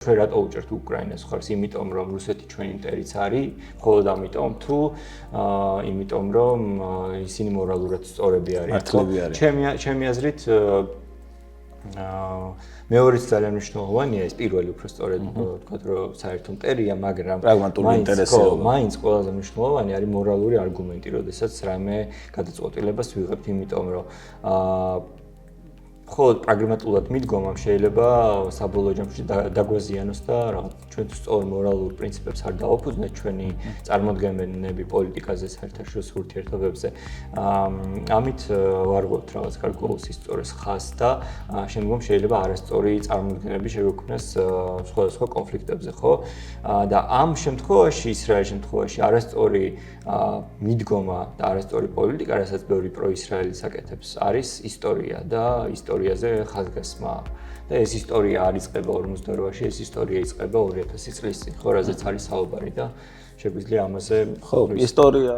ჩვენ რატო უჭერთ უკრაინას ხარს, იმიტომ რომ რუსეთი ჩვენი მტერიც არის, მხოლოდ ამიტომ თუ იმიტომ რომ ისინი მორალურად სწორები არიან. ჩემი აზრით მეორეც ძალიან მნიშვნელოვანია ეს პირველი უფრო სწორედ ვთქვათ რომ საერთო მტერია, მაგრამ პრაგმატული ინტერესები. მაინც ყველაზე მნიშვნელოვანი არის მორალური არგუმენტი, როდესაც რაიმე გადაწყვეტილებას ვიღებთ, იმიტომ რომ მხოლოდ პრაგმატულად მიდგომამ შეიძლება საბოლოო ჯამში დაგვაზიანოს და რაღაც ჩვენ სწორ მორალურ პრინციპებს არ დაუფუძნეთ ჩვენი წარმოდგენები პოლიტიკაზე, საერთაშორისო ურთიერთობებზე. ამით ვარ გვაქვს რაღაც გარკვეულ სისწორეს ხაზს და შემდგომ შეიძლება არასწორი წარმოდგენები შეგვექმნას სხვადასხვა კონფლიქტებზე, ხო? და ამ შემთხვევაში, ისრაელის შემთხვევაში არასწორი მიდგომა და არასწორი პოლიტიკა, რასაც ბევრი პროისრაელის აკეთებს, არის ისტორია და ისტორიაზე ხაზგასმა. და ეს ისტორია არ იწყება 48-ში, ეს ისტორია იწყება 2000 წლის წინ, ხო, რაზეც არის საუბარი და შეგვიძლია ამაზე ხო, ისტორია